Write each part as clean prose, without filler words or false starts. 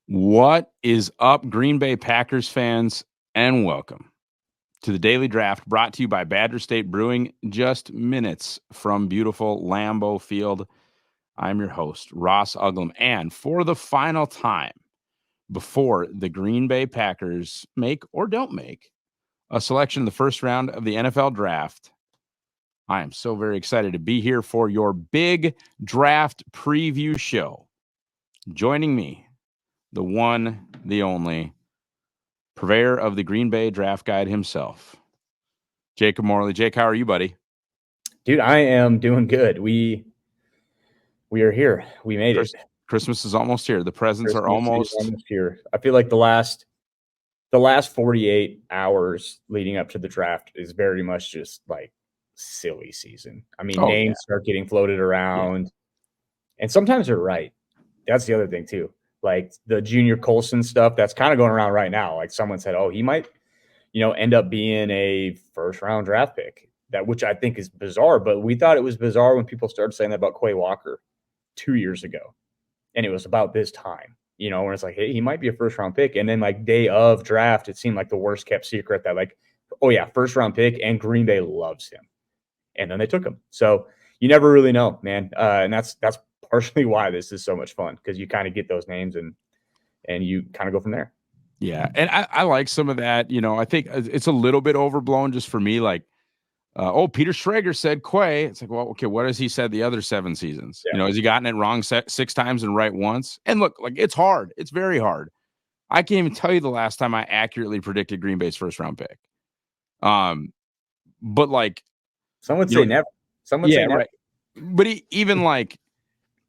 What is up, Green Bay Packers fans, and welcome to the Daily Draft brought to you by Badger State Brewing, just minutes from beautiful Lambeau Field. I'm your host, Ross Uglem, and for the final time before the Green Bay Packers make or don't make a selection in the first round of the NFL Draft, I am so very excited to be here for your big draft preview show. Joining me, the one, the only, purveyor of the Green Bay Draft Guide himself, Jacob Morley. Jake, how are you, buddy? Dude, I am doing good. We are here. We made it. Christmas is almost here. The presents are Christmas is almost here. I feel like the last 48 hours leading up to the draft is very much just like silly season. I mean, names start getting floated around, and sometimes they're right. That's the other thing too. Like the Junior Colson stuff that's kind of going around right now. Like someone said, "Oh, he might, end up being a first round draft pick." That which I think is bizarre, but we thought it was bizarre when people started saying that about Quay Walker 2 years ago. And it was about this time, when it's like, hey, he might be a first round pick. And then like day of draft, it seemed like the worst kept secret that like, oh yeah, first round pick and Green Bay loves him. And then they took him. So you never really know, man. And that's partially why this is so much fun, because you kind of get those names and you kind of go from there. Yeah. And I like some of that. I think it's a little bit overblown just for me. Like, Peter Schrager said Quay. It's like, well, okay, what has he said the other 7 seasons? Yeah. Has he gotten it wrong 6 times and right once? And look, like it's hard. It's very hard. I can't even tell you the last time I accurately predicted Green Bay's first round pick. But like some would say never. Some would say never. Right. But even like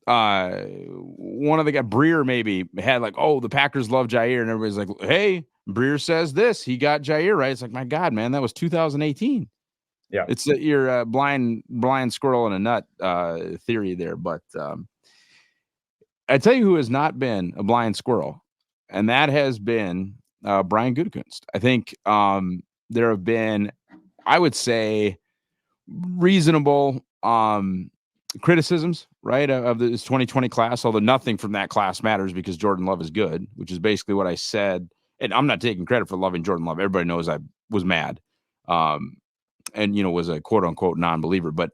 one of the guys, Breer maybe had like, oh, the Packers love Jair, and everybody's like, hey, Breer says this. He got Jair right. It's like, my God, man, that was 2018. Yeah, it's your blind squirrel in a nut theory there. But I tell you who has not been a blind squirrel, and that has been Brian Gutekunst. I think there have been, I would say, reasonable criticisms, right, of this 2020 class, although nothing from that class matters because Jordan Love is good, which is basically what I said. And I'm not taking credit for loving Jordan Love. Everybody knows I was mad. And, was a quote unquote non-believer, but,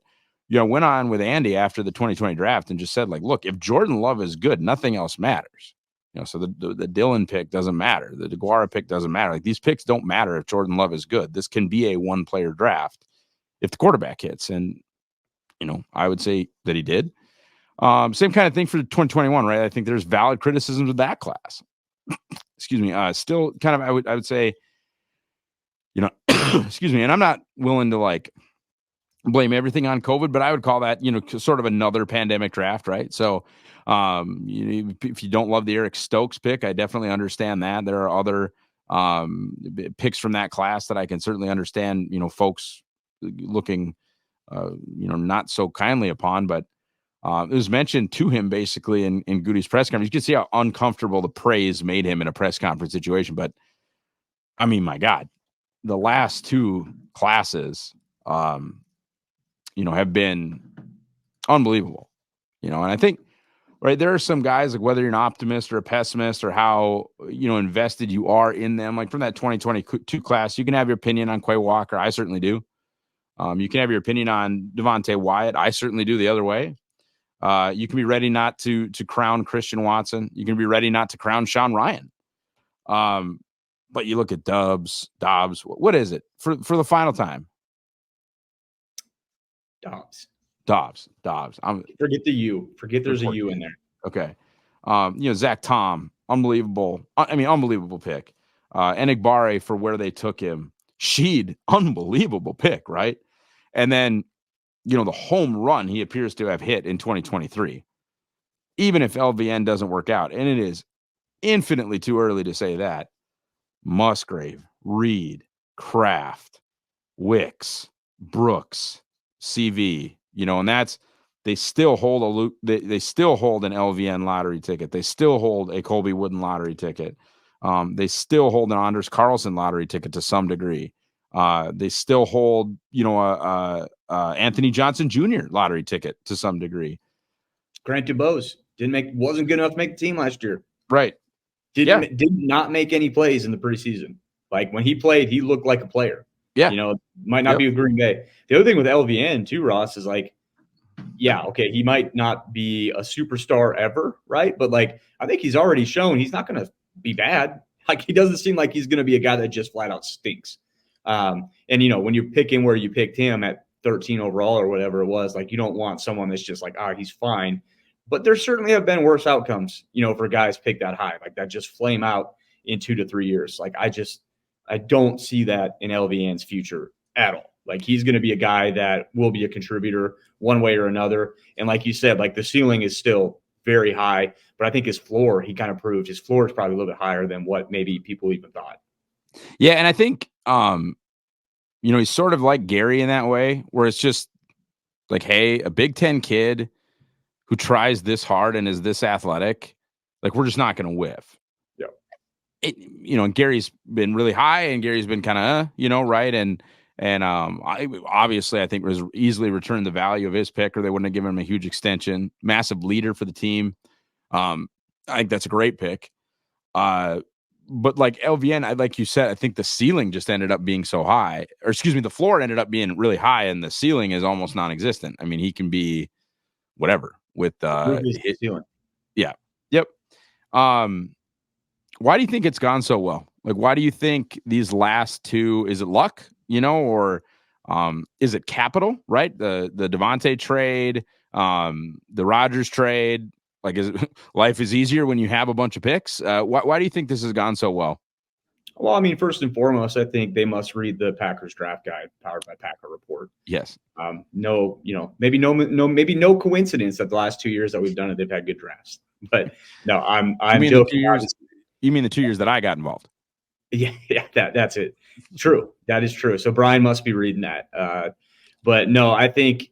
went on with Andy after the 2020 draft and just said, like, look, if Jordan Love is good, nothing else matters. So the Dillon pick doesn't matter. The DeGuara pick doesn't matter. Like, these picks don't matter if Jordan Love is good. This can be a one-player draft if the quarterback hits. And, I would say that he did. Same kind of thing for 2021, right? I think there's valid criticisms of that class. Excuse me. Still kind of, I would say, excuse me. And I'm not willing to like blame everything on COVID, but I would call that, sort of another pandemic draft, right? So if you don't love the Eric Stokes pick, I definitely understand that. There are other picks from that class that I can certainly understand, folks looking, not so kindly upon, but it was mentioned to him basically in Goody's press conference. You can see how uncomfortable the praise made him in a press conference situation. But I mean, my God, the last 2 classes, have been unbelievable, and I think, right, there are some guys, like whether you're an optimist or a pessimist or how, invested you are in them, like from that 2022 class, you can have your opinion on Quay Walker. I certainly do. You can have your opinion on Devontae Wyatt. I certainly do the other way. You can be ready not to crown Christian Watson. You can be ready not to crown Sean Ryan. But you look at Dobbs. What is it for the final time? Dobbs. Forget the U. Forget there's a U in there. Okay. Zach Tom, unbelievable. Unbelievable pick. Enigbare for where they took him. Sheed, unbelievable pick, right? And then, the home run he appears to have hit in 2023, even if LVN doesn't work out. And it is infinitely too early to say that. Musgrave, Reed, Kraft, Wicks, Brooks, CV, and that's, they still hold they still hold an LVN lottery ticket. They still hold a Colby Wooden lottery ticket. They still hold an Anders Carlson lottery ticket to some degree. They still hold, Anthony Johnson Jr. lottery ticket to some degree. Grant DuBose wasn't good enough to make the team last year. Right. Did not make any plays in the preseason. Like when he played, he looked like a player. Yeah. Might not be with Green Bay. The other thing with LVN too, Ross, is like, yeah, okay, he might not be a superstar ever, right? But like, I think he's already shown he's not going to be bad. Like, he doesn't seem like he's going to be a guy that just flat out stinks. And when you're picking where you picked him at 13 overall or whatever it was, like, you don't want someone that's just like, he's fine. But there certainly have been worse outcomes, for guys picked that high, like that just flame out in 2 to 3 years. Like, I don't see that in LVN's future at all. Like, he's going to be a guy that will be a contributor one way or another. And like you said, like, the ceiling is still very high, but I think his floor, he kind of proved his floor is probably a little bit higher than what maybe people even thought. Yeah. And I think, he's sort of like Gary in that way, where it's just like, hey, a Big Ten kid who tries this hard and is this athletic, like, we're just not going to whiff. Yeah. And Gary's been really high and Gary's been kind of, right. And obviously I think was easily returned the value of his pick, or they wouldn't have given him a huge extension. Massive leader for the team. I think that's a great pick. But like LVN, like you said, I think the ceiling just ended up being so high, or excuse me, the floor ended up being really high and the ceiling is almost non-existent. I mean, he can be whatever with ceiling. Yeah. Yep. Why do you think it's gone so well? Like, why do you think these last two, is it luck, or is it capital, right? The Devontae trade, the Rodgers trade, like, is life is easier when you have a bunch of picks? Why do you think this has gone so well? Well, I mean, first and foremost, I think they must read the Packers draft guide powered by Packer Report. Yes. Maybe no coincidence that the last 2 years that we've done it, they've had good drafts. But no, I'm joking. You mean the 2 years that I got involved? Yeah, that's it. True. That is true. So Brian must be reading that. But no, I think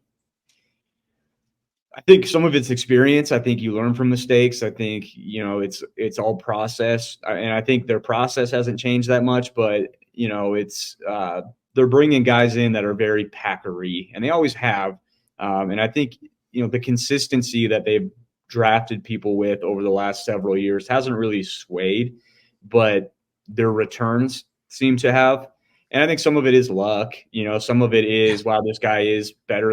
some of it's experience. I think you learn from mistakes. I think, it's all process. And I think their process hasn't changed that much, but, it's they're bringing guys in that are very Packery, and they always have. And I think, the consistency that they've drafted people with over the last several years hasn't really swayed, but their returns seem to have. And I think some of it is luck. Some of it is, wow, this guy is better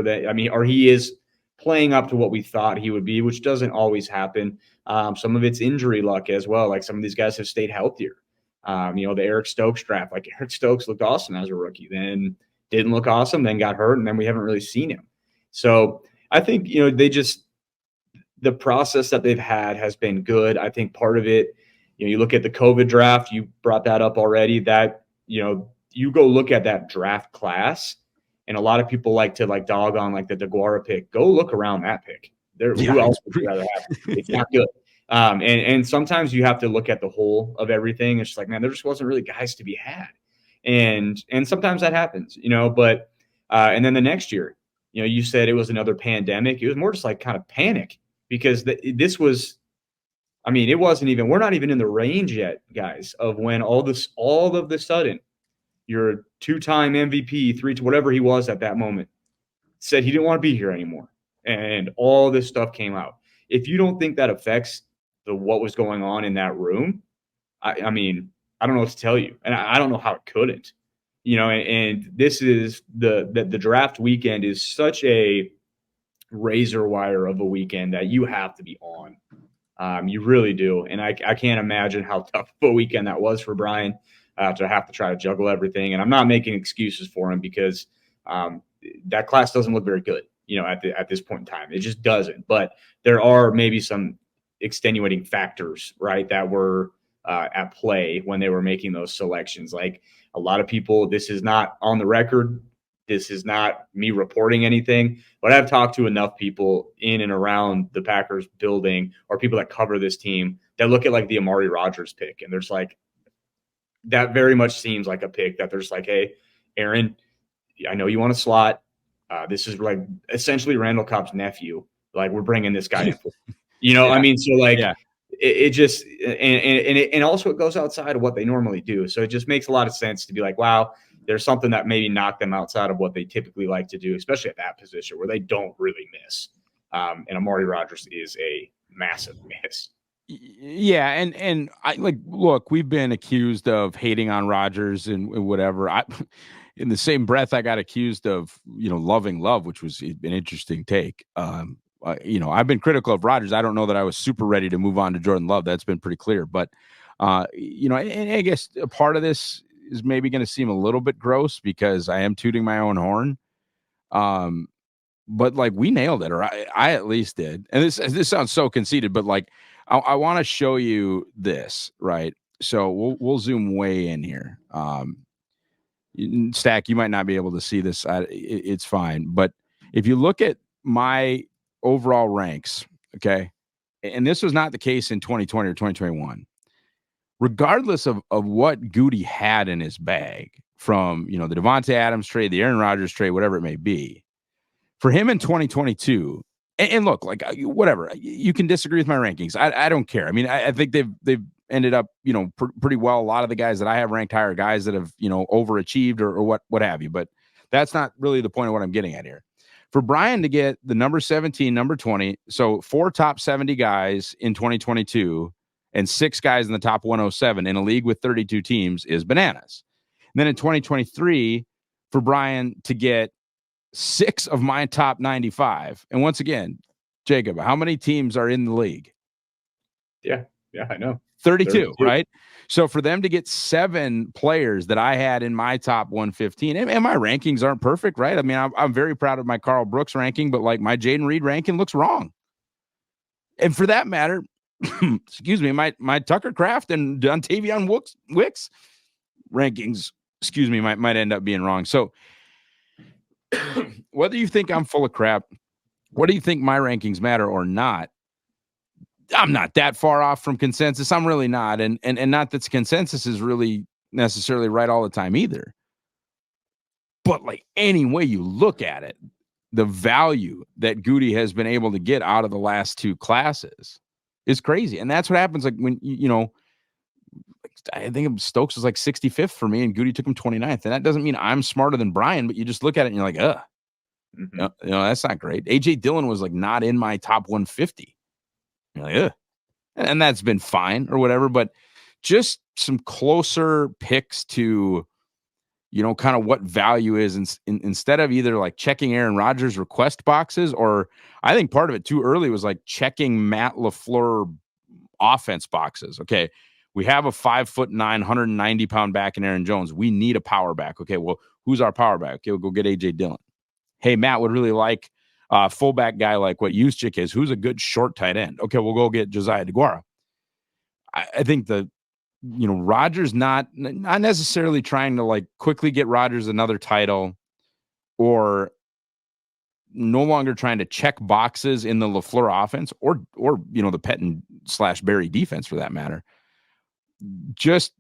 or he is playing up to what we thought he would be, which doesn't always happen. Some of it's injury luck as well. Like, some of these guys have stayed healthier. The Eric Stokes draft, like, Eric Stokes looked awesome as a rookie, then didn't look awesome, then got hurt, and then we haven't really seen him. So I think, the process that they've had has been good. I think part of it, you look at the COVID draft, you brought that up already, that, you go look at that draft class, and a lot of people like to dog on the DeGuara pick. Go look around that pick. Who else would you rather have? It's not good. And sometimes you have to look at the whole of everything. It's just like, man, there just wasn't really guys to be had. And sometimes that happens, but and then the next year, you said it was another pandemic. It was more just kind of panic, because this was, I mean, it wasn't even, we're not even in the range yet, guys, of when all of the sudden your 2-time MVP, whatever he was at that moment, said he didn't want to be here anymore. And all this stuff came out. If you don't think that affects what was going on in that room, I mean, I don't know what to tell you. And I don't know how it couldn't, and this is the draft weekend is such a razor wire of a weekend that you have to be on. You really do. And I can't imagine how tough of a weekend that was for Brian to have to try to juggle everything. And I'm not making excuses for him, because that class doesn't look very good, at this point in time. It just doesn't. But there are maybe some extenuating factors, right, that were at play when they were making those selections. Like, a lot of people, this is not on the record. This is not me reporting anything, but I've talked to enough people in and around the Packers building, or people that cover this team, that look at the Amari Rodgers pick, and there's that very much seems like a pick that there's hey, Aaron, I know you want a slot. This is essentially Randall Cobb's nephew. We're bringing this guy in. Yeah. I mean, so it just, and also it goes outside of what they normally do. So it just makes a lot of sense to be wow, there's something that maybe knocked them outside of what they typically like to do, especially at that position where they don't really miss. And Amari Rodgers is a massive miss. Yeah, and I look, we've been accused of hating on Rodgers and whatever. In the same breath, I got accused of loving Love, which was an interesting take. I've been critical of Rodgers. I don't know that I was super ready to move on to Jordan Love. That's been pretty clear. But and I guess a part of this is maybe going to seem a little bit gross because I am tooting my own horn. But we nailed it, or I at least did. And this sounds so conceited, but I want to show you this, right? So we'll zoom way in here. Stack, you might not be able to see this. It's fine, but if you look at my overall ranks, okay, and this was not the case in 2020 or 2021, regardless of what Goody had in his bag from the Devontae Adams trade, the Aaron Rodgers trade, whatever it may be. For him in 2022, and look, whatever, you can disagree with my rankings. I don't care. I mean, I think they've ended up, pretty well. A lot of the guys that I have ranked higher, guys that have, overachieved or what have you. But that's not really the point of what I'm getting at here. For Brian to get the number 17, number 20, so 4 top 70 guys in 2022 and 6 guys in the top 107 in a league with 32 teams is bananas. And then in 2023, for Brian to get 6 of my top 95. And once again, Jacob, how many teams are in the league? Yeah, I know. 32, right? So for them to get 7 players that I had in my top 115, and my rankings aren't perfect, right? I mean, I'm very proud of my Carl Brooks ranking, but my Jaden Reed ranking looks wrong. And for that matter, excuse me, my Tucker Kraft and Dontavion Wicks rankings, might end up being wrong. So whether you think I'm full of crap, what do you think my rankings matter or not? I'm not that far off from consensus. I'm really not. And not that consensus is really necessarily right all the time either. But any way you look at it, the value that Goody has been able to get out of the last 2 classes is crazy. And that's what happens when, I think Stokes was 65th for me and Goody took him 29th. And that doesn't mean I'm smarter than Brian, but you just look at it and you're like, ugh. Mm-hmm. That's not great. AJ Dillon was not in my top 150. You're like, ugh. And that's been fine or whatever, but just some closer picks to, kind of what value is instead of either checking Aaron Rodgers request boxes, or I think part of it too early was checking Matt LaFleur offense boxes. Okay. We have a 5'9", 190-pound back in Aaron Jones. We need a power back. Okay. Well, who's our power back? Okay. We'll go get AJ Dillon. Hey, Matt would really like a fullback guy like what Juszczyk is. Who's a good short tight end? Okay. We'll go get Josiah DeGuara. I think Rodgers not necessarily trying to quickly get Rodgers another title, or no longer trying to check boxes in the LaFleur offense or the Pettine/Berry defense for that matter. Just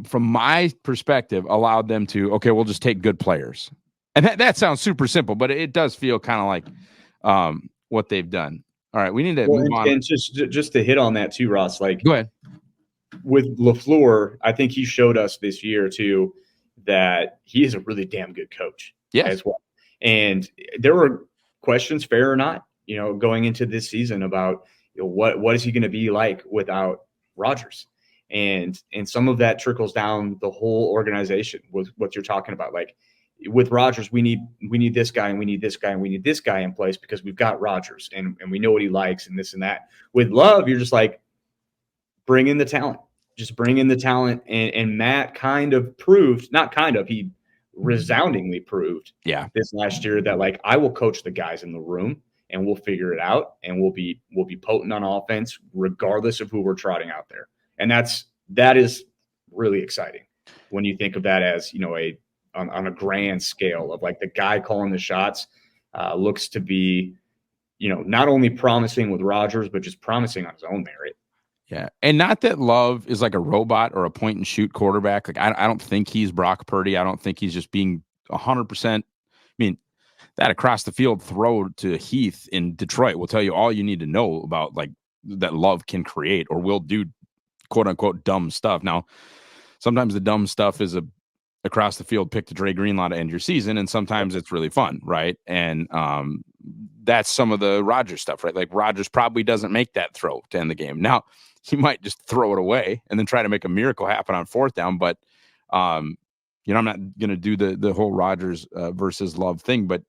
from my perspective, allowed them to, okay, we'll just take good players. And that sounds super simple, but it does feel kind of like what they've done. All right, we need to move on. And just to hit on that too, Ross, go ahead. With LaFleur, I think he showed us this year too that he is a really damn good coach as well. And there were questions, fair or not, going into this season about what is he going to be like without Rodgers, and some of that trickles down the whole organization with what you're talking about. With Rodgers, we need this guy and we need this guy and we need this guy in place because we've got Rodgers and we know what he likes and this and that. With Love, you're just bring in the talent. Just bring in the talent. And Matt kind of proved, not kind of, he resoundingly proved this last year that I will coach the guys in the room and we'll figure it out and we'll be potent on offense regardless of who we're trotting out there. And that is really exciting when you think of that as, on a grand scale of the guy calling the shots looks to be, not only promising with Rodgers, but just promising on his own merit. Yeah. And not that Love is a robot or a point and shoot quarterback. I don't think he's Brock Purdy. I don't think he's just being 100%. I mean, that across the field throw to Heath in Detroit will tell you all you need to know about that Love can create or will do quote unquote dumb stuff. Now, sometimes the dumb stuff is a across the field pick to Dre Greenlaw to end your season, and sometimes it's really fun, right? And that's some of the Rodgers stuff, right? Like Rodgers probably doesn't make that throw to end the game. Now he might just throw it away and then try to make a miracle happen on fourth down. But I'm not going to do the whole Rodgers versus Love thing, but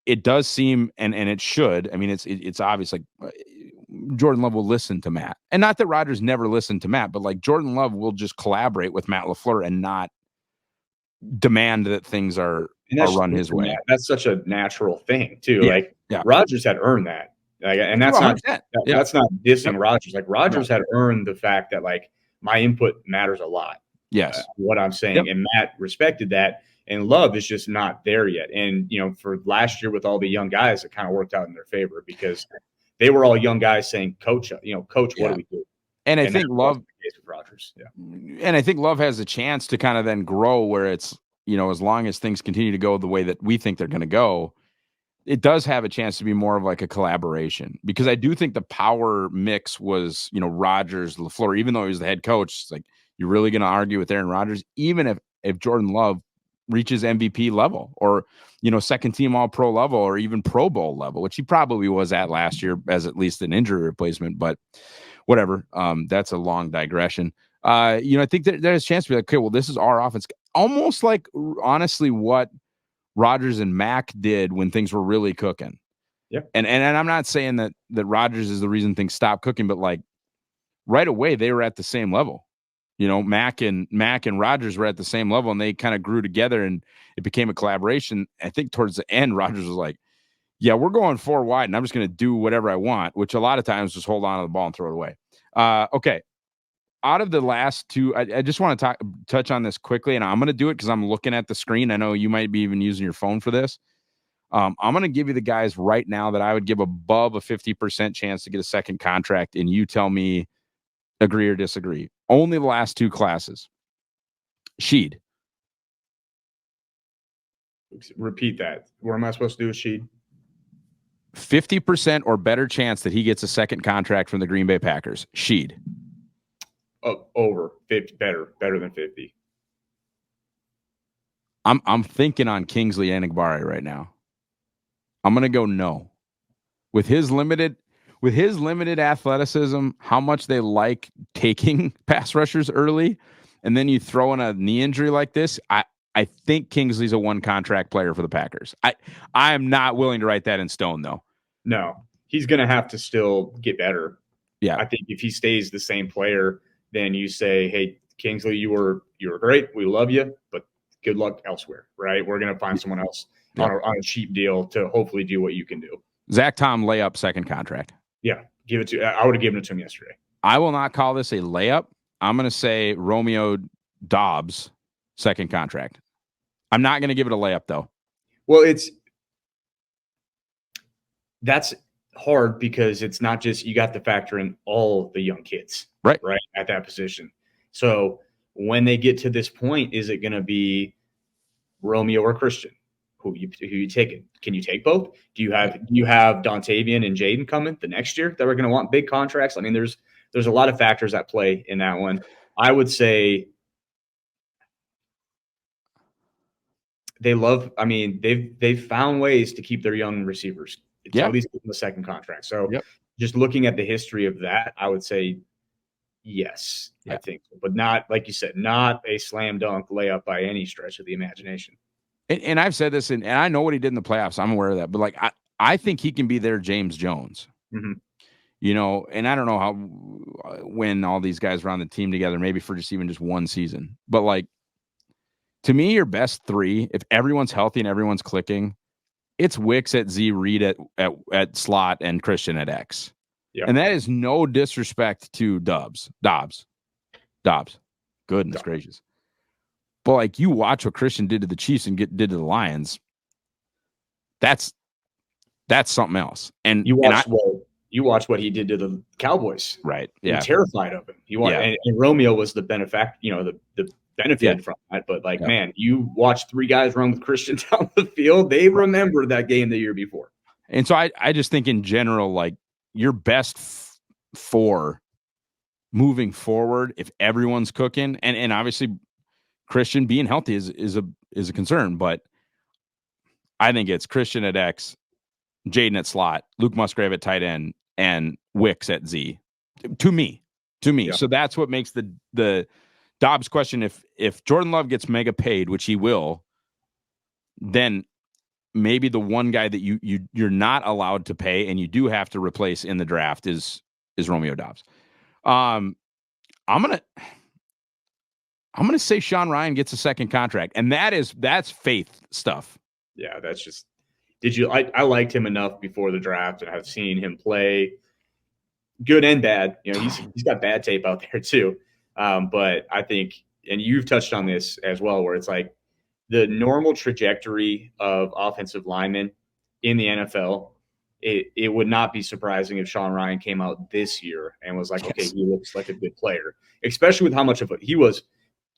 it does seem, and it should. I mean, it's obvious. Like Jordan Love will listen to Matt, and not that Rodgers never listened to Matt, but like Jordan Love will just collaborate with Matt LaFleur and not demand that things are run his way. That's such a natural thing too. Rodgers had earned that. And that's not dissing Rodgers. Like Rodgers had earned the fact that like my input matters a lot. Yes. What I'm saying. And Matt respected that. And Love is just not there yet. And, for last year with all the young guys, it kind of worked out in their favor because they were all young guys saying, Coach, what do we do? And I think Love with Rodgers. And I think Love has a chance to kind of then grow where it's, as long as things continue to go the way that we think they're going to go, it does have a chance to be more of like a collaboration, because I do think the power mix was, Rodgers, LaFleur, even though he was the head coach. It's like, you're really going to argue with Aaron Rodgers, even if Jordan Love reaches MVP level or, second team all pro level or even Pro Bowl level, which he probably was at last year as at least an injury replacement, but whatever. That's a long digression. I think there's a chance to be like, okay, well, this is our offense. Almost like, honestly, what Rodgers and Mac did when things were really cooking. Yeah. And I'm not saying that Rodgers is the reason things stopped cooking, but like right away they were at the same level. Mac and Rodgers were at the same level, and they kind of grew together, and it became a collaboration. I think towards the end, Rodgers was like, yeah, we're going 4 wide, and I'm just going to do whatever I want, which a lot of times just hold on to the ball and throw it away. Okay. Out of the last two, I just want to touch on this quickly, and I'm going to do it because I'm looking at the screen. I know you might be even using your phone for this. I'm going to give you the guys right now that I would give above a 50% chance to get a second contract, and you tell me agree or disagree. Only the last 2 classes. Sheed. Repeat that. What am I supposed to do with Sheed? 50% or better chance that he gets a second contract from the Green Bay Packers. Sheed. Over 50, better than 50. I'm thinking on Kingsley Enagbare right now. I'm gonna go no. With his limited athleticism, how much they like taking pass rushers early, and then you throw in a knee injury like this, I think Kingsley's a 1 contract player for the Packers. I am not willing to write that in stone though. No, he's gonna have to still get better. Yeah, I think if he stays the same player, then you say, hey, Kingsley, you were great. We love you, but good luck elsewhere, right? We're going to find someone else on a cheap deal to hopefully do what you can do. Zach Tom layup second contract. Yeah, give it to. I would have given it to him yesterday. I will not call this a layup. I'm going to say Romeo Dobbs second contract. I'm not going to give it a layup though. Well, that's hard because it's not just you got to factor in all the young kids, right at that position. So when they get to this point, is it going to be Romeo or Christian? Who you taking? Can you take both? Do you have Dontavian and Jaden coming the next year that are going to want big contracts? I mean, there's a lot of factors at play in that one. I would say they've found ways to keep their young receivers. At least the second contract. So just looking at the history of that, I would say yes, I think, but not, like you said, not a slam dunk layup by any stretch of the imagination. And I've said this, and I know what he did in the playoffs. I'm aware of that, but like I think he can be their James Jones. Mm-hmm. And I don't know how when all these guys were on the team together, maybe for just one season, but like to me, your best 3, if everyone's healthy and everyone's clicking, it's Wicks at Z, Reed at slot, and Christian at X. Yep. And that is no disrespect to Dobbs. Goodness gracious. But like you watch what Christian did to the Chiefs and did to the Lions. That's something else. And you watch what he did to the Cowboys. Right. Yeah. You're terrified of him. And Romeo was the benefactor, the benefited from that. But man, you watch 3 guys run with Christian down the field. They remember that game the year before. And so I just think in general, like your best 4 moving forward, if everyone's cooking, and obviously Christian being healthy is a concern, but I think it's Christian at X, Jaden at slot, Luke Musgrave at tight end, and Wicks at Z. To me. Yeah. So that's what makes the Dobbs question. If Jordan Love gets mega paid, which he will, then maybe the one guy that you're not allowed to pay and you do have to replace in the draft is Romeo Dobbs. I'm gonna say Sean Ryan gets a second contract, and that's faith stuff. Yeah, that's just. I liked him enough before the draft, and I've seen him play good and bad. You know, he's got bad tape out there too. But I think, and you've touched on this as well, where it's like the normal trajectory of offensive linemen in the NFL. It would not be surprising if Sean Ryan came out this year and was like, okay, he looks like a good player, especially with how much of a he was.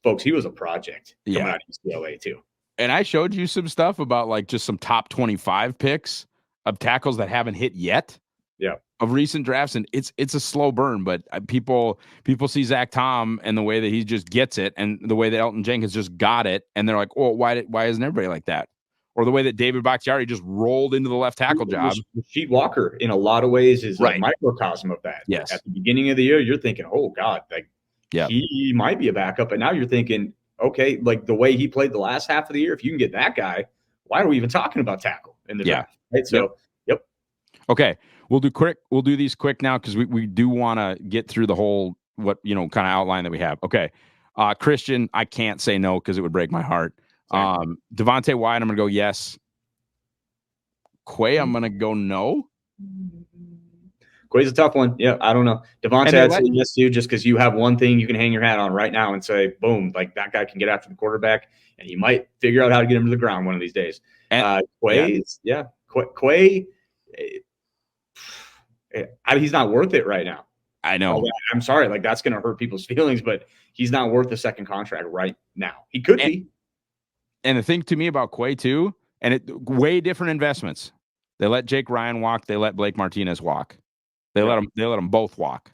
Folks, he was a project coming out of UCLA too. And I showed you some stuff about like just some top 25 picks of tackles that haven't hit yet. Yeah. Of recent drafts, and it's a slow burn, but people see Zach Tom and the way that he just gets it, and the way that Elton Jenkins just got it, and they're like, "Oh, why isn't everybody like that?" Or the way that David Bakhtiari just rolled into the left tackle job. Rasheed Walker, in a lot of ways, is a microcosm of that. Yes. At the beginning of the year, you're thinking, "Oh God, like he might be a backup," but now you're thinking, "Okay, like the way he played the last half of the year, if you can get that guy, why are we even talking about tackle in the draft?" Right? So, yep. Okay. We'll do these quick now because we do want to get through the whole kind of outline that we have. Okay. Christian, I can't say no because it would break my heart. Devontae Wyatt, I'm going to go yes. Quay, I'm going to go no. Quay's a tough one. Yeah, I don't know. Devontae, I'd say yes too, just because you have one thing you can hang your hat on right now and say, boom, like that guy can get after the quarterback, and he might figure out how to get him to the ground one of these days. Quay, Quay. He's not worth it right now. I know. I'm sorry. Like, that's going to hurt people's feelings, but he's not worth a second contract right now. He could be. And the thing to me about Quay too, and way different investments. They let Jake Ryan walk. They let Blake Martinez walk. They let them both walk.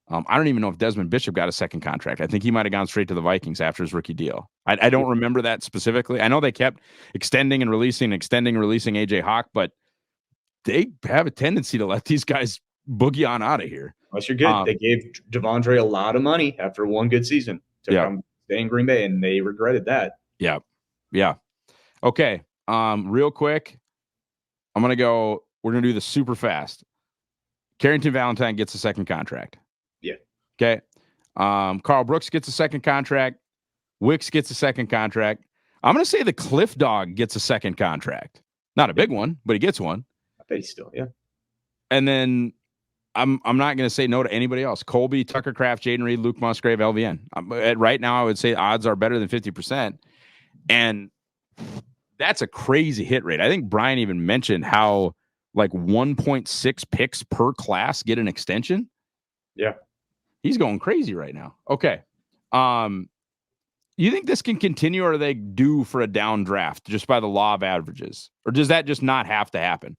I don't even know if Desmond Bishop got a second contract. I think he might have gone straight to the Vikings after his rookie deal. I don't remember that specifically. I know they kept extending and releasing AJ Hawk, but they have a tendency to let these guys boogie on out of here. Unless you're good. They gave Devondre a lot of money after one good season to come stay in Green Bay, and they regretted that. Yeah. Yeah. Okay. Real quick, we're going to do this super fast. Carrington Valentine gets a second contract. Yeah. Okay. Carl Brooks gets a second contract. Wicks gets a second contract. I'm going to say the Cliff Dog gets a second contract. Not a big one, but he gets one. Still, yeah. And then I'm not going to say no to anybody else. Colby, Tucker Kraft, Jaden Reed, Luke Musgrave, LVN. Right now, I would say odds are better than 50%. And that's a crazy hit rate. I think Brian even mentioned how like 1.6 picks per class get an extension. Yeah. He's going crazy right now. Okay. You think this can continue, or are they due for a down draft just by the law of averages? Or does that just not have to happen?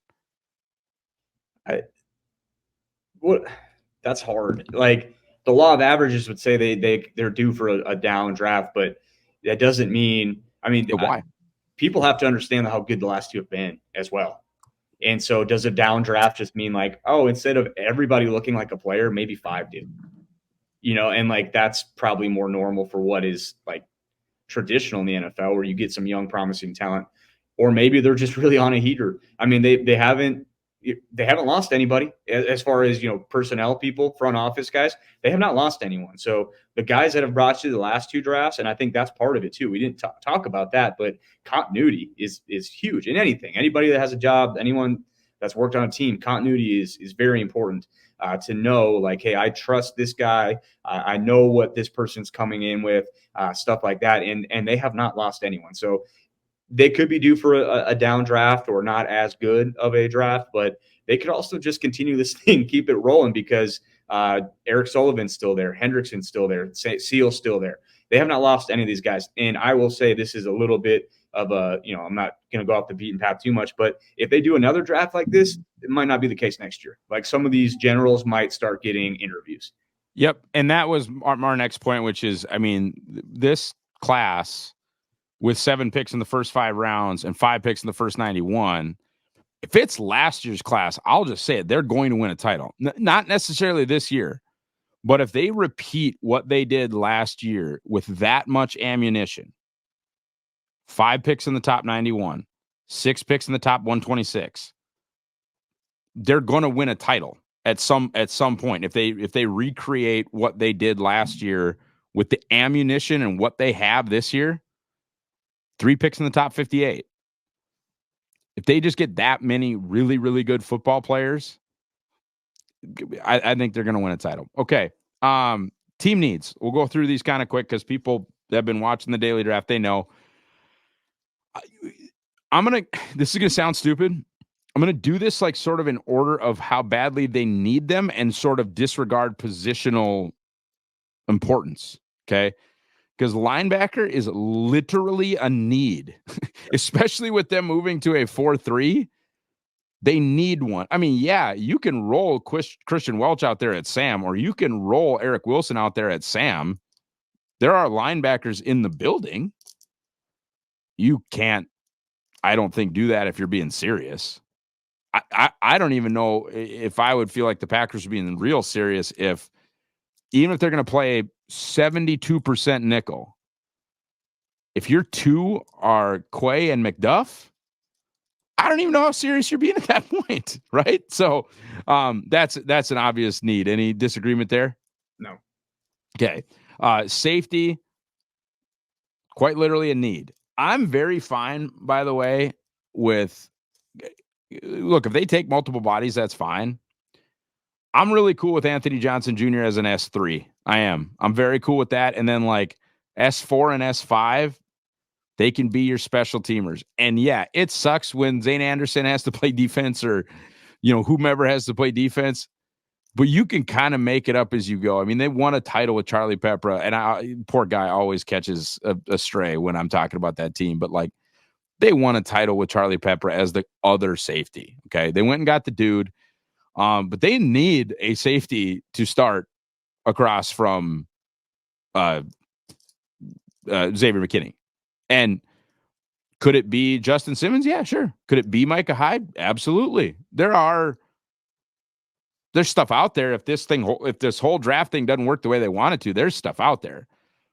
That's hard. Like, the law of averages would say they're due for a down draft, but that doesn't mean. I mean, why? People have to understand how good the last two have been as well. And so, does a down draft just mean like, oh, instead of everybody looking like a player, maybe 5 do? And like that's probably more normal for what is like traditional in the NFL, where you get some young, promising talent, or maybe they're just really on a heater. I mean, they haven't lost anybody as far as, personnel people, front office guys. They have not lost anyone. So the guys that have brought you the last 2 drafts, and I think that's part of it too. We didn't talk about that, but continuity is huge in anything. Anybody that has a job, anyone that's worked on a team, continuity is very important. To know, like, hey, I trust this guy. I know what this person's coming in with, stuff like that. And they have not lost anyone. So they could be due for a down draft or not as good of a draft, but they could also just continue this thing, keep it rolling, because Eric Sullivan's still there. Hendrickson's still there. Seal's still there. They have not lost any of these guys. And I will say this is a little bit of a, I'm not going to go off the beaten path too much, but if they do another draft like this, it might not be the case next year. Like, some of these generals might start getting interviews. Yep. And that was our next point, which is, I mean, this class with 7 picks in the first 5 rounds and 5 picks in the first 91, if it's last year's class, I'll just say it. They're going to win a title. Not necessarily this year, but if they repeat what they did last year with that much ammunition, 5 picks in the top 91, 6 picks in the top 126, they're going to win a title at some point. If they recreate what they did last year with the ammunition and what they have this year, 3 picks in the top 58. If they just get that many really, really good football players, I think they're going to win a title. Okay. Team needs. We'll go through these kind of quick because people that have been watching the daily draft, they know. This is going to sound stupid. I'm going to do this like sort of in order of how badly they need them and sort of disregard positional importance. Okay. Because linebacker is literally a need, especially with them moving to a 4-3. They need one. I mean, yeah, you can roll Christian Welch out there at Sam, or you can roll Eric Wilson out there at Sam. There are linebackers in the building. You can't, I don't think, do that if you're being serious. I don't even know if I would feel like the Packers would be real serious if, even if they're going to play 72% nickel, if your two are Quay and McDuff, I don't even know how serious you're being at that point, right? So that's an obvious need. Any disagreement there? No. Okay. Safety, quite literally a need. I'm very fine, by the way, with, look, if they take multiple bodies, that's fine. I'm really cool with Anthony Johnson Jr. as an S3. I am. I'm very cool with that. And then like S4 and S5, they can be your special teamers. And yeah, it sucks when Zane Anderson has to play defense, or, whomever has to play defense, but you can kind of make it up as you go. I mean, they won a title with Charlie Peppra, and poor guy always catches a stray when I'm talking about that team, but like, they won a title with Charlie Peppra as the other safety. Okay. They went and got the dude. But they need a safety to start across from Xavier McKinney. And could it be Justin Simmons? Yeah, sure. Could it be Micah Hyde? Absolutely. There's stuff out there. If this whole draft thing doesn't work the way they want it to, there's stuff out there.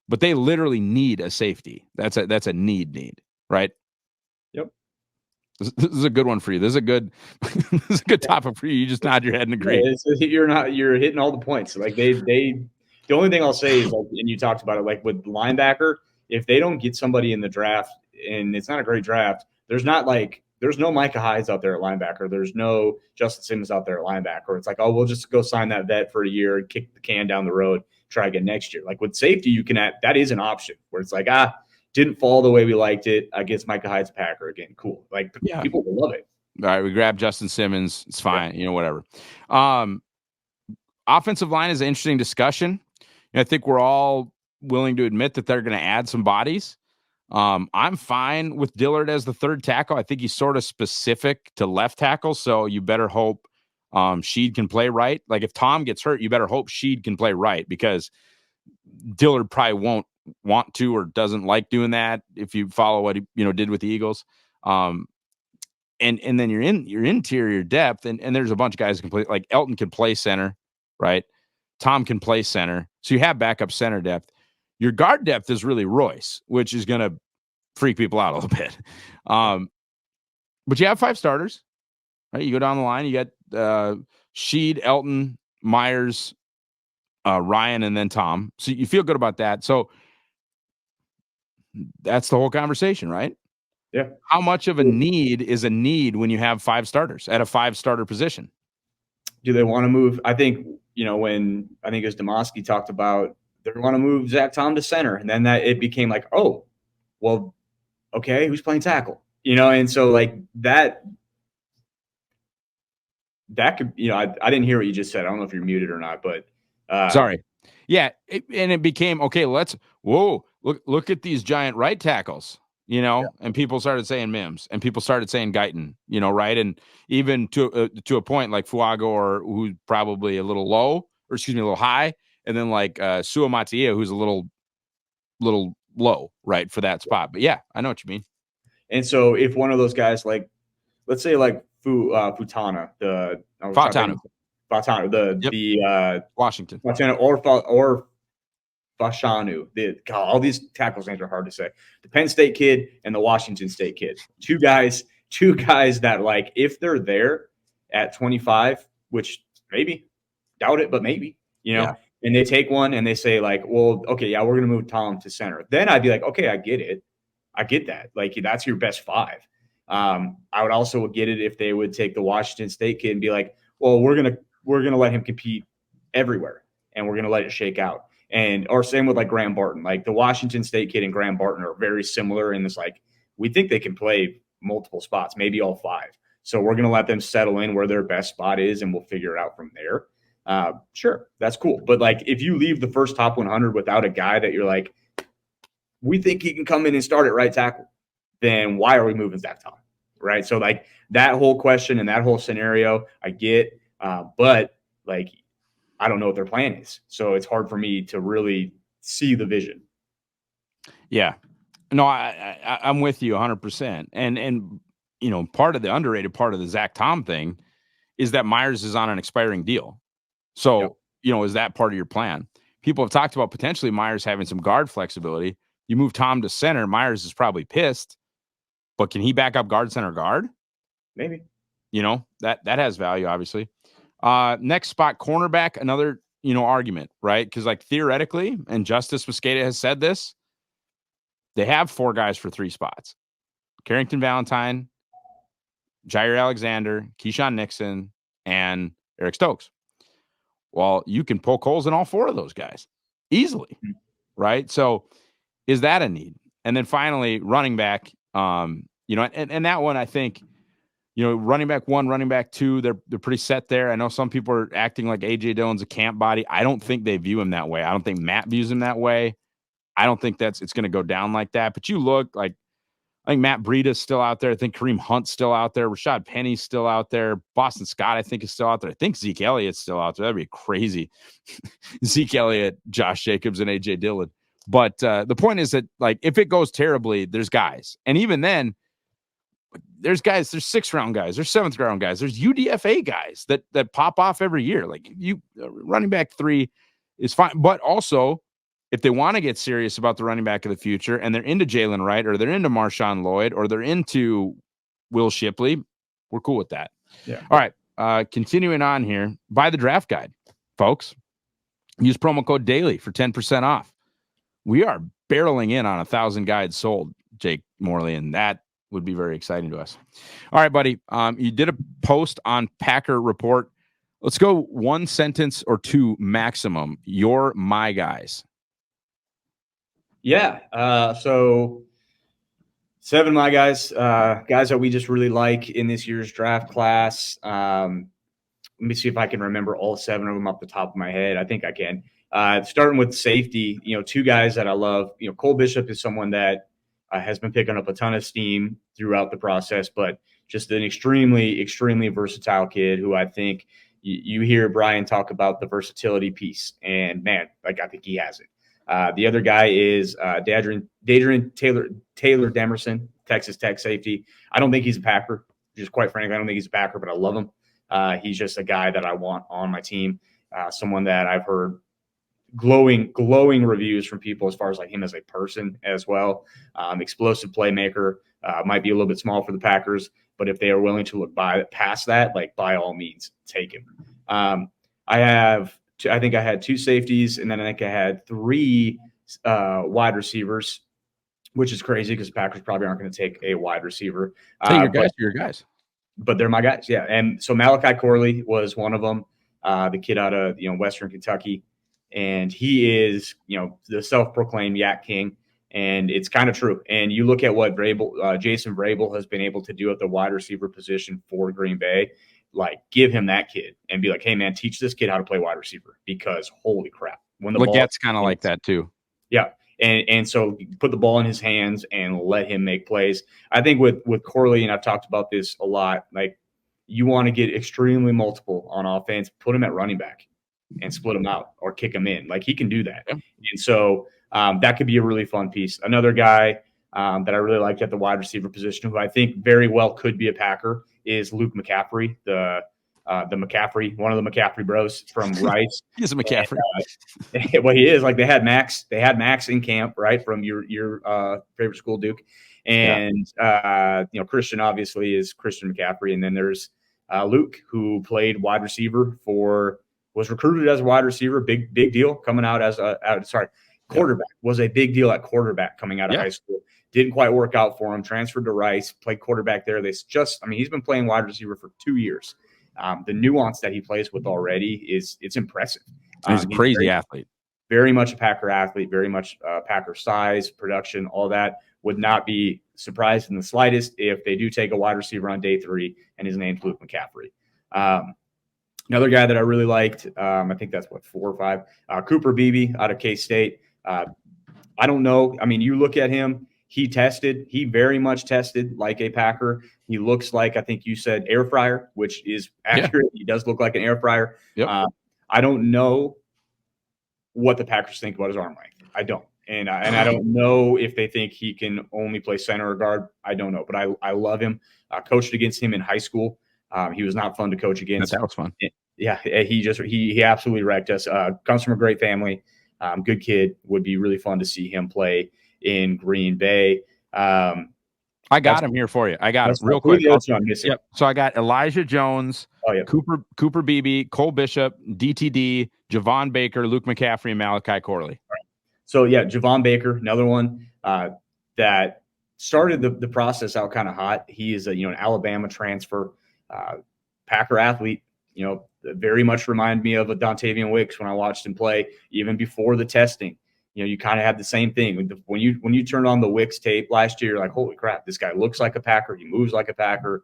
But they literally need a safety. That's a need, right? Yep. This is a good one for you. This is a good topic for you. You just nod your head and agree. Yeah, you're hitting all the points. Like the only thing I'll say is, like, and you talked about it, like with linebacker, if they don't get somebody in the draft, and it's not a great draft, there's no Micah Hydes out there at linebacker. There's no Justin Simmons out there at linebacker. It's like, oh, we'll just go sign that vet for a year and kick the can down the road, try again next year. Like with safety, that is an option where it's like, didn't fall the way we liked it. I guess Micah Hyde's a Packer again. Cool. Like, yeah, people will love it. All right, we grab Justin Simmons. It's fine. Yeah. Whatever. Offensive line is an interesting discussion. I think we're all willing to admit that they're going to add some bodies. I'm fine with Dillard as the third tackle. I think he's sort of specific to left tackle, so you better hope Sheed can play right. Like if Tom gets hurt, you better hope Sheed can play right, because Dillard probably won't want to or doesn't like doing that if you follow what he did with the Eagles. And then your interior depth, and there's a bunch of guys who can play, like Elton can play center, right? Tom can play center. So you have backup center depth. Your guard depth is really Royce, which is going to freak people out a little bit. But you have 5 starters, right? You go down the line, you got Sheed, Elton, Myers, Ryan, and then Tom. So you feel good about that. So that's the whole conversation, right? Yeah. How much of a need is a need when you have 5 starters at a 5-starter position? Do they want to move? I think, when I think it was Demoski talked about, they want to move Zach Tom to center. And then that it became like, oh, well, okay, who's playing tackle? And so like that could, I didn't hear what you just said. I don't know if you're muted or not, but sorry. Yeah. It became, okay, look at these giant right tackles, and people started saying Mims, and people started saying Guyton, right. And even to a point like Fuago, or who's probably a little little high. And then like Sua Matia, who's a little low, right, for that spot. But yeah, I know what you mean. And so if one of those guys, like, let's say like Futana, Fautanu. Washington. or Fashanu. All these tackles names are hard to say. The Penn State kid and the Washington State kid. Two guys that, like, if they're there at 25, which maybe, doubt it, but maybe, and they take one and they say, like, well, okay, yeah, we're going to move Tom to center. Then I'd be like, okay, I get it. I get that. Like, that's your best five. I would also get it if they would take the Washington State kid and be like, well, we're gonna let him compete everywhere, and we're gonna let it shake out. Or same with, like, Graham Barton. Like, the Washington State kid and Graham Barton are very similar in this, like, we think they can play multiple spots, maybe all five. So we're gonna let them settle in where their best spot is, and we'll figure it out from there. Sure, that's cool. But, like, if you leave the first top 100 without a guy that you're like, we think he can come in and start at right tackle, then why are we moving Zach Tom? Right. So, like, that whole question and that whole scenario, I get, but, like, I don't know what their plan is. So it's hard for me to really see the vision. Yeah. No, I'm with you 100%. And part of the underrated part of the Zach Tom thing is that Myers is on an expiring deal. So, is that part of your plan? People have talked about potentially Myers having some guard flexibility. You move Tom to center, Myers is probably pissed, but can he back up guard, center, guard? Maybe. That has value, obviously. Next spot, cornerback, another, argument, right? Because, like, theoretically, and Justice Mosqueda has said this, they have 4 guys for 3 spots. Carrington Valentine, Jair Alexander, Keyshawn Nixon, and Eric Stokes. Well, you can poke holes in all 4 of those guys easily, right? So is that a need? And then finally, running back, and that one, I think, running back 1, running back 2, they're pretty set there. I know some people are acting like A.J. Dillon's a camp body. I don't think they view him that way. I don't think Matt views him that way. I don't think it's going to go down like that. But you look like, I think Matt Breida's still out there. I think Kareem Hunt's still out there. Rashad Penny's still out there. Boston Scott, I think, is still out there. I think Zeke Elliott's still out there. That'd be crazy. Zeke Elliott, Josh Jacobs, and A.J. Dillon. But the point is that, like, if it goes terribly, there's guys. And even then, there's 6th round guys, there's 7th round guys, there's UDFA guys that pop off every year. Like, running back 3 is fine. But also, if they want to get serious about the running back of the future and they're into Jalen Wright or they're into Marshawn Lloyd or they're into Will Shipley, we're cool with that. Yeah. All right. Continuing on here, buy the draft guide, folks. Use promo code DAILY for 10% off. We are barreling in on 1,000 guides sold, Jake Morley, and that would be very exciting to us. All right, buddy. You did a post on Packer Report. Let's go 1 sentence or 2 maximum. You're my guys. Yeah. So 7 of my guys, guys that we just really like in this year's draft class. Let me see if I can remember all 7 of them off the top of my head. I think I can. Starting with safety, 2 guys that I love. Cole Bishop is someone that has been picking up a ton of steam throughout the process, but just an extremely, extremely versatile kid who I think you hear Brian talk about the versatility piece, and man, like, I think he has it. The other guy is Dadrian Taylor Demerson, Texas Tech safety. I don't think he's a Packer. Just quite frankly, I don't think he's a Packer, but I love him. He's just a guy that I want on my team. Someone that I've heard glowing reviews from people as far as, like, him as a person as well. Explosive playmaker, might be a little bit small for the Packers, but if they are willing to look past that, like, by all means, take him. I think I had 2 safeties, and then I think I had 3 wide receivers, which is crazy because the Packers probably aren't going to take a wide receiver. Your guys. But they're my guys, yeah. And so Malachi Corley was one of them, the kid out of Western Kentucky. And he is, the self-proclaimed Yak King, and it's kind of true. And you look at what Jason Vrabel has been able to do at the wide receiver position for Green Bay. Like, give him that kid and be like, hey, man, teach this kid how to play wide receiver, because holy crap. When the Legette's kind of like that too. Yeah. And so put the ball in his hands and let him make plays. I think with Corley, and I've talked about this a lot, like, you want to get extremely multiple on offense, put him at running back and split him out or kick him in. Like, he can do that. Yeah. And so that could be a really fun piece. Another guy that I really liked at the wide receiver position, who I think very well could be a Packer, is Luke McCaffrey, the McCaffrey, one of the McCaffrey bros from Rice. He's a McCaffrey. And, well, he is. Like, they had Max in camp, right, from your favorite school, Duke. And Christian obviously is Christian McCaffrey, and then there's Luke, who played wide receiver was recruited as a wide receiver, big deal coming out as quarterback, was a big deal at quarterback coming out of high school. Didn't quite work out for him. Transferred to Rice, played quarterback there. He's been playing wide receiver for 2 years. The nuance that he plays with already it's impressive. He's a crazy athlete. Very much a Packer athlete, very much Packer size, production, all that. Would not be surprised in the slightest if they do take a wide receiver on day 3, and his name's Luke McCaffrey. Another guy that I really liked, I think that's 4 or 5, Cooper Beebe out of K-State. I don't know. I mean, you look at him, he very much tested like a Packer. He looks like, I think you said, air fryer, which is accurate. Yeah. He does look like an air fryer. Yep. I don't know what the Packers think about his arm length. I don't. And I don't know if they think he can only play center or guard. I don't know. But I love him. Coached against him in high school. He was not fun to coach against. That was fun. Yeah, he absolutely wrecked us. Comes from a great family. Good kid. Would be really fun to see him play in Green Bay. I got him here for you. I got him real quick. Yep. So I got Elijah Jones, Cooper Beebe, Cole Bishop, DTD, Javon Baker, Luke McCaffrey, and Malachi Corley. Right. So Javon Baker, another one that started the process out kind of hot. He is an Alabama transfer, Packer athlete. Very much reminded me of a Dontavian Wicks when I watched him play, even before the testing. You kind of had the same thing when you turned on the Wicks tape last year. You're like, holy crap, this guy looks like a Packer. He moves like a Packer.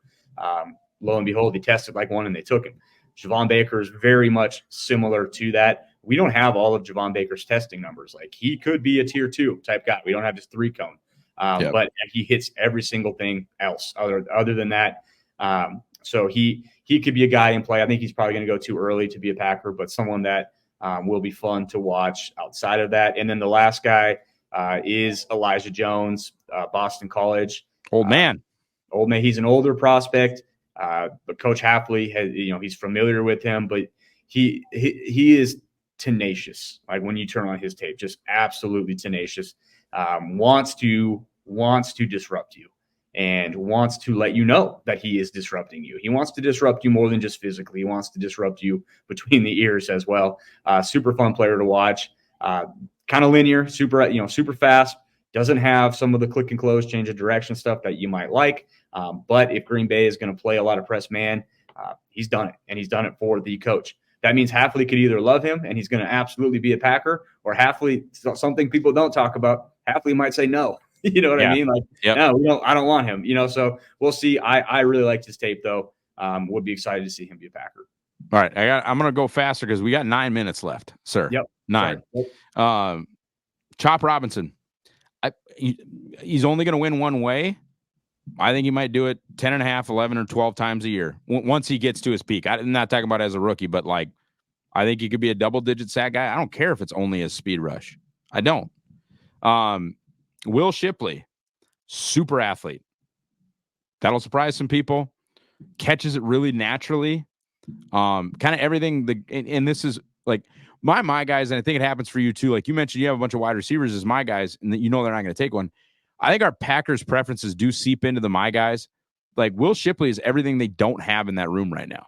Lo and behold, he tested like one, and they took him. Javon Baker is very much similar to that. We don't have all of Javon Baker's testing numbers. Like, he could be a tier 2 type guy. We don't have his 3 cone, but he hits every single thing else other than that. So he could be a guy in play. I think he's probably going to go too early to be a Packer, but someone that will be fun to watch outside of that. And then the last guy is Elijah Jones, Boston College. Old man. He's an older prospect, but Coach Hafley has, he's familiar with him, but he is tenacious. Like, when you turn on his tape, just absolutely tenacious. Wants to disrupt you. And wants to let you know that he is disrupting you. He wants to disrupt you more than just physically. He wants to disrupt you between the ears as well. Super fun player to watch. Kind of linear, super fast. Doesn't have some of the click and close, change of direction stuff that you might like. But if Green Bay is going to play a lot of press man, he's done it, and he's done it for the coach. That means Hafley could either love him and he's going to absolutely be a Packer, or Hafley, something people don't talk about, Hafley might say no. You know what I mean? Like, no, I don't want him, so we'll see. I really liked his tape, though. Would be excited to see him be a Packer. All right. I'm going to go faster because we got 9 minutes left, sir. Yep. 9. Chop Robinson. He's only going to win one way. I think he might do it 10 and a half, 11 or 12 times a year once he gets to his peak. I'm not talking about as a rookie, but I think he could be a double-digit sack guy. I don't care if it's only a speed rush. I don't. Will Shipley, super athlete. That'll surprise some people. Catches it really naturally. Kind of everything. And this is like my guys, and I think it happens for you too. Like you mentioned, you have a bunch of wide receivers as my guys, and they're not going to take one. I think our Packers preferences do seep into the my guys. Like, Will Shipley is everything they don't have in that room right now.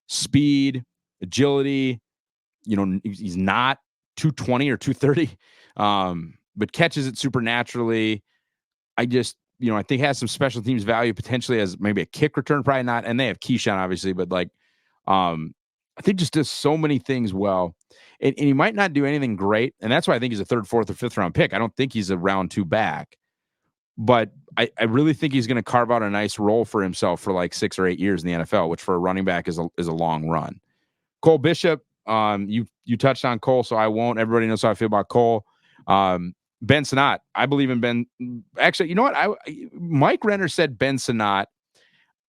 Speed, agility. He's not 220 or 230. But catches it supernaturally. I think has some special teams value potentially as maybe a kick return, probably not. And they have Keyshawn, obviously, but I think just does so many things well. And he might not do anything great. And that's why I think he's a 3rd, 4th, or 5th round pick. I don't think he's a round 2 back. But I really think he's going to carve out a nice role for himself for like 6 or 8 years in the NFL, which for a running back is a long run. Cole Bishop, you touched on Cole, so I won't. Everybody knows how I feel about Cole. Ben Sinnott. I believe in Ben. Actually, you know what? Mike Renner said Ben Sinnott.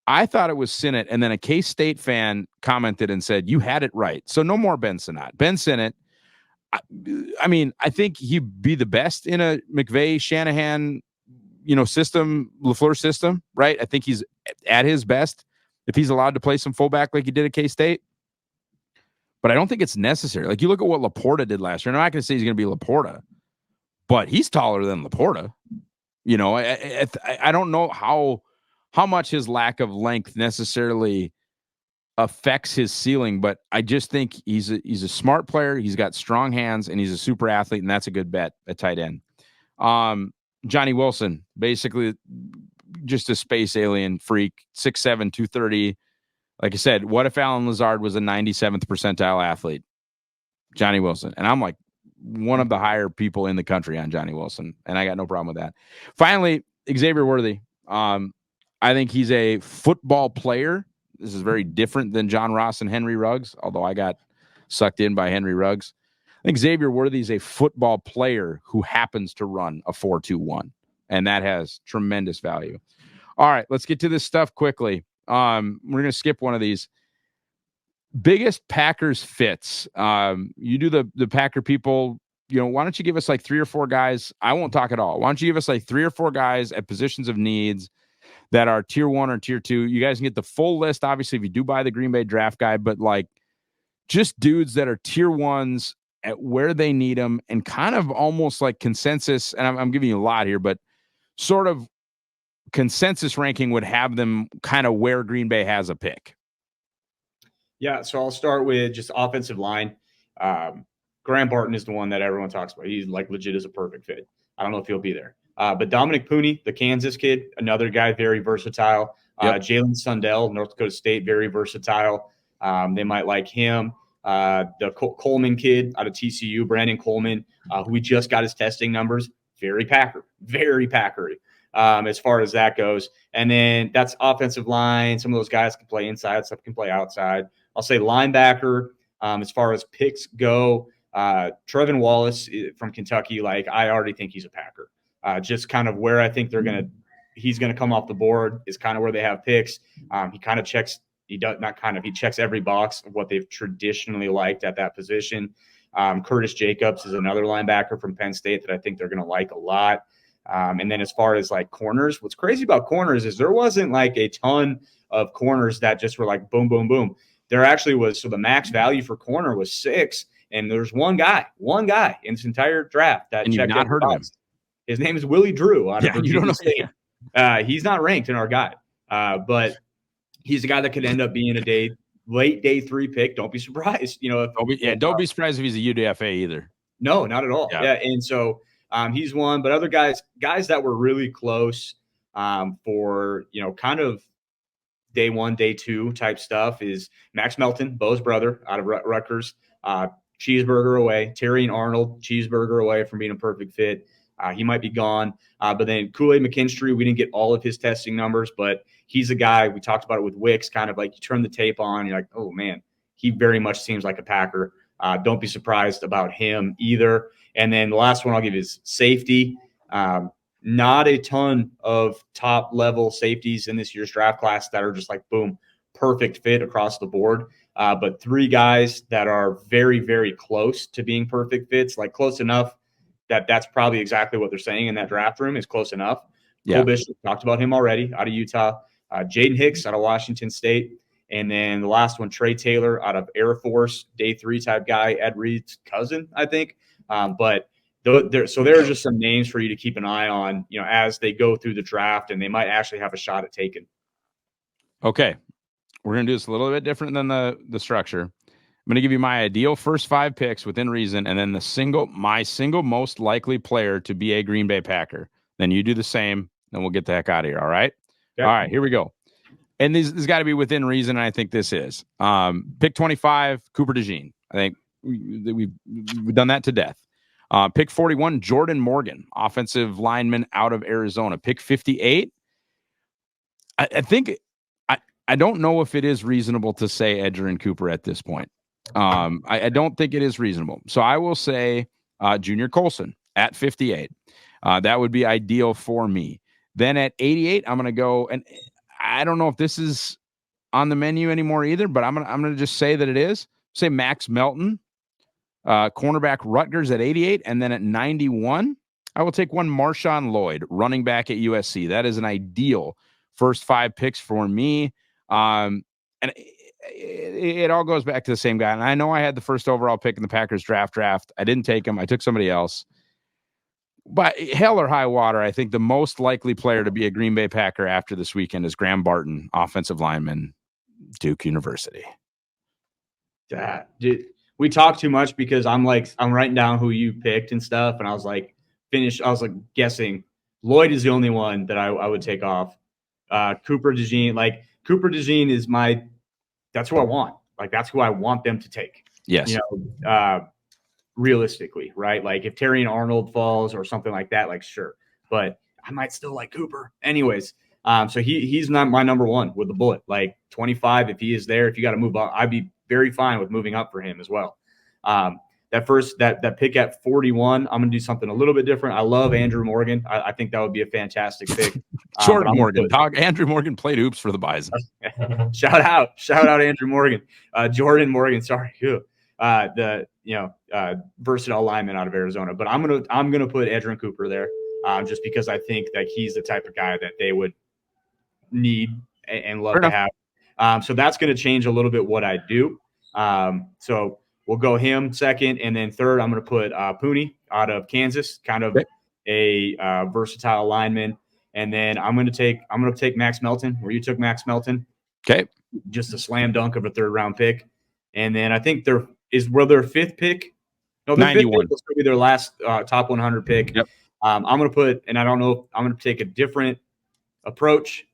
I thought it was Sinnott, and then a K-State fan commented and said, you had it right. So no more Ben Sinnott. Ben Sinnott, I think he'd be the best in a McVay, Shanahan, system, LaFleur system, right? I think he's at his best. if he's allowed to play some fullback like he did at K-State. But I don't think it's necessary. Like, you look at what Laporta did last year. And I'm not going to say he's going to be Laporta, but he's taller than Laporta. You know, I don't know how much his lack of length necessarily affects his ceiling, but I just think he's a smart player. He's got strong hands, and he's a super athlete, and that's a good bet at tight end. Johnny Wilson, basically just a space alien freak, 6'7", 230. Like I said, what if Alan Lazard was a 97th percentile athlete? Johnny Wilson. And I'm like one of the higher people in the country on Johnny Wilson, and I got no problem with that. Finally, Xavier Worthy. I think he's a football player. This is very different than John Ross and Henry Ruggs, although I got sucked in by Henry Ruggs. I think Xavier Worthy is a football player who happens to run a 4.21, and that has tremendous value. All right, let's get to this stuff quickly. We're going to skip one of these. Biggest Packers fits. You do the Packer people, you know, why don't you give us like 3 or 4 guys? I won't talk at all. Why don't you give us like 3 or 4 guys at positions of needs that are tier 1 or tier 2? You guys can get the full list, obviously, if you do buy the Green Bay draft guide, but like just dudes that are tier 1s at where they need them, and kind of almost like consensus. And I'm giving you a lot here, but sort of consensus ranking would have them kind of where Green Bay has a pick. Yeah, so I'll start with just offensive line. Graham Barton is the one that everyone talks about. He's like legit as a perfect fit. I don't know if he'll be there. But Dominic Pooney, the Kansas kid, another guy, very versatile. Jalen Sundell, North Dakota State, very versatile. They might like him. The Coleman kid out of TCU, Brandon Coleman, who we just got his testing numbers, very Packery. As far as that goes. And then that's offensive line. Some of those guys can play inside, some can play outside. I'll say linebacker. As far as picks go, Trevin Wallace from Kentucky, like I already think he's a Packer. Just kind of where I think he's gonna come off the board is kind of where they have picks. He kind of checks. He checks every box of what they've traditionally liked at that position. Curtis Jacobs is another linebacker from Penn State that I think they're gonna like a lot. And then as far as like corners, what's crazy about corners is there wasn't like a ton of corners that just were like boom, boom, boom. There actually was. So the max value for corner was 6. And there's one guy in this entire draft that and checked. You've not heard of him. His name is Willie Drew out of Virginia you don't know. State. He's not ranked in our guide, but he's a guy that could end up being a late day 3 pick. Don't be surprised. You know, don't be surprised if he's a UDFA either. No, not at all. Yeah. And so he's one, but other guys that were really close for, you know, kind of day 1, day 2 type stuff is Max Melton, Bo's brother out of Rutgers, cheeseburger away. Terry and Arnold, cheeseburger away from being a perfect fit. He might be gone. But then Kool-Aid McKinstry, we didn't get all of his testing numbers, but he's a guy, we talked about it with Wicks, kind of like you turn the tape on, you're like, oh man, he very much seems like a Packer. Don't be surprised about him either. And then the last one I'll give is safety. Not a ton of top level safeties in this year's draft class that are just like, boom, perfect fit across the board. But 3 guys that are very, very close to being perfect fits, like close enough that's probably exactly what they're saying in that draft room is close enough. Yeah. Cole Bishop, talked about him already, out of Utah. Jaden Hicks out of Washington State. And then the last one, Trey Taylor out of Air Force, day 3 type guy, Ed Reed's cousin, I think. But there are just some names for you to keep an eye on, you know, as they go through the draft, and they might actually have a shot at taking. Okay. We're going to do this a little bit different than the structure. I'm going to give you my ideal first 5 picks within reason, and then my single most likely player to be a Green Bay Packer. Then you do the same, then we'll get the heck out of here. All right. Okay. All right, here we go. And this got to be within reason, and I think this is. Pick 25, Cooper DeJean. I think we've done that to death. Pick 41, Jordan Morgan, offensive lineman out of Arizona. Pick 58. I think I don't know if it is reasonable to say Edgerrin Cooper at this point. I don't think it is reasonable. So I will say Junior Colson at 58. That would be ideal for me. Then at 88, I'm going to go, and I don't know if this is on the menu anymore either, but I'm gonna just say that it is. Say Max Melton, cornerback Rutgers at 88, and then at 91, I will take one Marshawn Lloyd, running back at USC. That is an ideal first 5 picks for me. And it all goes back to the same guy. And I know I had the first overall pick in the Packers draft. I didn't take him. I took somebody else. But hell or high water, I think the most likely player to be a Green Bay Packer after this weekend is Graham Barton, offensive lineman, Duke University. Dude, we talk too much because I'm writing down who you picked and stuff, and I was like guessing. Lloyd is the only one that I would take off. Cooper DeJean is that's who I want. Like, that's who I want them to take. Yes. Realistically, right? Like, if Terry and Arnold falls or something like that, like, sure. But I might still like Cooper. Anyways, so he's not my number one with the bullet. Like, 25, if he is there, if you got to move up, I'd be very fine with moving up for him as well. That pick at 41, I'm going to do something a little bit different. I love Andrew Morgan. I think that would be a fantastic pick. Jordan Morgan. Andrew Morgan played hoops for the Bison. Shout out Andrew Morgan. Jordan Morgan. Sorry. Versatile lineman out of Arizona. But I'm gonna put Edgerrin Cooper there, just because I think that he's the type of guy that they would need and love to have. So that's going to change a little bit what I do. So we'll go him second, and then third, I'm going to put Pooney out of Kansas, kind of a versatile lineman. And then I'm going to take Max Melton, where you took Max Melton. Okay, just a slam dunk of a third round pick. And then I think their fifth pick. No, their 91 fifth pick will be their last top 100 pick. Yep. I'm going to put, and I don't know, I'm going to take a different approach,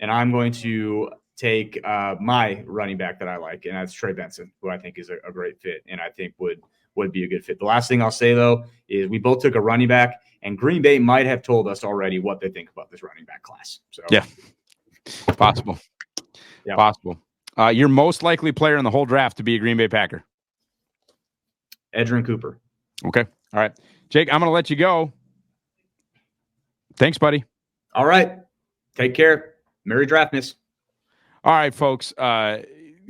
and I'm going to take my running back that I like, and that's Trey Benson, who I think is a great fit, and I think would be a good fit. The last thing I'll say, though, is we both took a running back, and Green Bay might have told us already what they think about this running back class. So yeah, possible. Yeah. Possible. Your most likely player in the whole draft to be a Green Bay Packer? Edgerrin Cooper. Okay. All right. Jake, I'm going to let you go. Thanks, buddy. All right. Take care. Merry Draftmas. All right, folks.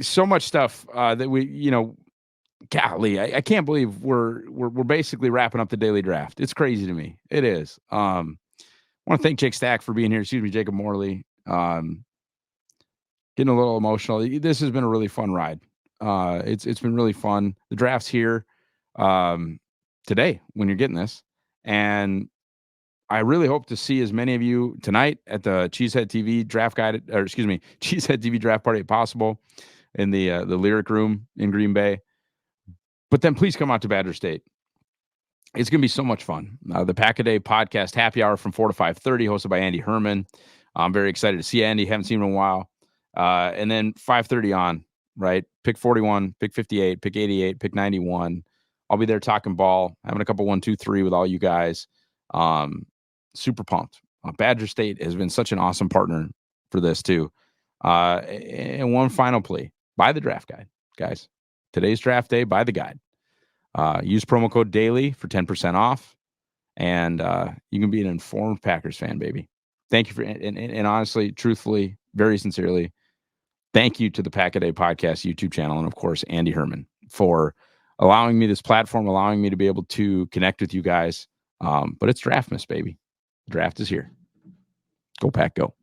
So much stuff that we, golly, I can't believe we're basically wrapping up the daily draft. It's crazy to me. It is. I want to thank Jake Stack for being here. Excuse me, Jacob Morley. Getting a little emotional. This has been a really fun ride. It's been really fun. The draft's here today when you're getting this, and I really hope to see as many of you tonight at the Cheesehead TV draft guide, or excuse me, Cheesehead TV draft party if possible, in the Lyric Room in Green Bay. But then please come out to Badger State. It's going to be so much fun. The Pack-A-Day podcast happy hour from 4 to 5:30, hosted by Andy Herman. I'm very excited to see Andy. Haven't seen him in a while. And then 5:30 on, right? Pick 41, pick 58, pick 88, pick 91. I'll be there talking ball, having a couple 1, 2, 3 with all you guys. Super pumped. Badger State has been such an awesome partner for this too. And one final plea: buy the draft guide, guys. Today's draft day. Buy the guide. Use promo code DAILY for 10% off, and you can be an informed Packers fan, baby. Thank you for and honestly, truthfully, very sincerely, thank you to the Pack-A-Day podcast YouTube channel, and of course Andy Herman for allowing me this platform, allowing me to be able to connect with you guys. But it's Draftmas, baby. The draft is here. Go Pack, go.